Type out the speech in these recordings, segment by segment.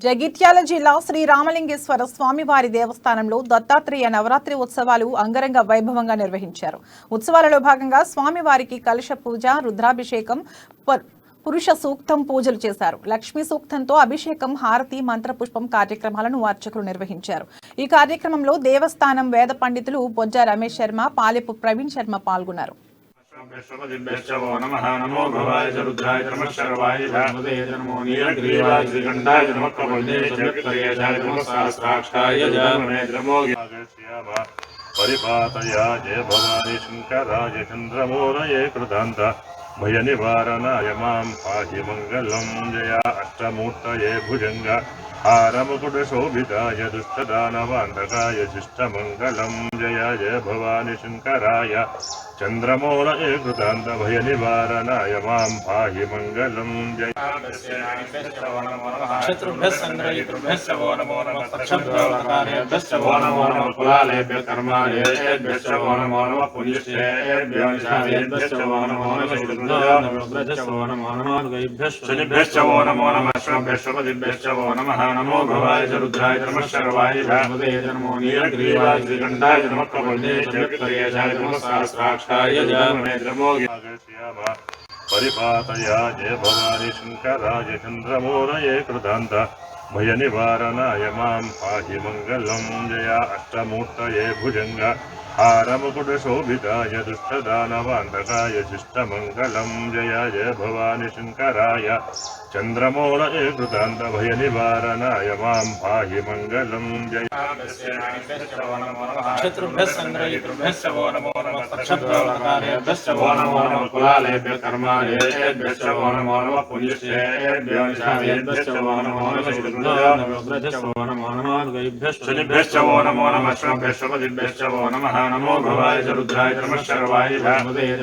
జగిత్యాల జిల్లా శ్రీ రామలింగేశ్వర స్వామివారి దేవస్థానంలో దత్తాత్రేయ నవరాత్రి ఉత్సవాలు అంగరంగ వైభవంగా నిర్వహించారు. ఉత్సవాలలో భాగంగా స్వామివారికి కలశ పూజ, రుద్రాభిషేకం, పురుష సూక్తం పూజలు చేశారు. లక్ష్మీ సూక్తంతో అభిషేకం, హారతి, మంత్రపుష్పం కార్యక్రమాలను అర్చకులు నిర్వహించారు. ఈ కార్యక్రమంలో దేవస్థానం వేద పండితులు బొజ్జ రమేష్ శర్మ, పాలెపు ప్రవీణ్ శర్మ పాల్గొన్నారు. नमो भवाय रुद्राय नमः शर्वाय नमो नमो नीलग्रीवाय श्रीकंठाय नमः कमलदेशाय नमः सहस्राक्षाय नमो परिपातया जय भवानी शंकराय चंद्रमौलये कृतान्त भय निवारणाय मां पाहि मंगलं जय अष्टमूर्तये भुजंग हारमुकुटशोभिताय दुष्टदानवान्तकाय शिष्टमङ्गलं जय जय भवानी शंकराय चंद्रमौलये कृतान्त भय निवारणाय मां पाहि मंगलं जय शत्रुभ्यः संग्रहीतृभ्यश्च वो नमो नमः पक्षभ्योऽकारेभ्यश्च वो नमो नमः कुलालेभ्यः कर्मालेभ्यश्च वो नमो नमः पुण्यश्चेभ्यो निशालेभ्यश्च वो नमो नमः नवग्रहश्च वो नमो नमः शनिभ्यश्च वो नमो नमः श्रभ्यश्च वो नमः नमो भवाय रुद्राय नमः शर्वाय नमो नीलग्रीवाय श्रीकंठाय नमः कमलदेशाय नमः सहस्राक्षाय नमो परिपातया जय भवानी शंकराय चंद्रमौलये कृतान्त भय निवारणाय मां पाहि मंगलं जय अष्टमूर्तये भुजंग हारमुकुटशोभिताय दुष्टदानवान्तकाय शिष्टमङ्गलं जय जय भवानी शंकराय चंद्रमौलये कृतान्त भय निवारणाय मां पाहि मंगलं जय शत्रुभ्यः संग्रहीतृभ्यश्च वो नमो नमः पक्षभ्योऽकारेभ्यश्च वो नमो नमः कुलालेभ्यः कर्मालेभ्यश्च वो नमो नमः पुण्यश्चेभ्यो निशालेभ्यश्च वो नमो नमः नवग्रहश्च वो नमो नमः शनिभ्यश्च वो नमो नमः श्रभ्यश्च वो नमः नमो भवाय रुद्राय नमः शर्वाय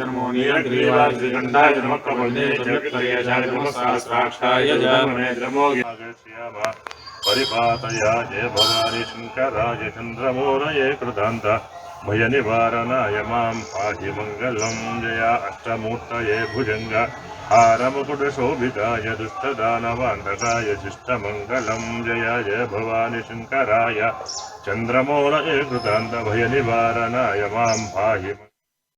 नमो नीलग्रीवाय श्रीकंठाय नमः कमलदेशाय नमः सहस्राक्षाय नमो परिपातया जय भवानी शंकराय चंद्रमौलये कृतान्त भय निवारणाय मां पाहि मंगलं जय अष्टमूर्तये भुजंग हारमुकुटशोभिताय दुष्टदानवान्तकाय शिष्टमङ्गलं जय जय भवानी शंकराय चंद्रमौलये कृतान्त भय निवारणाय मां पाहि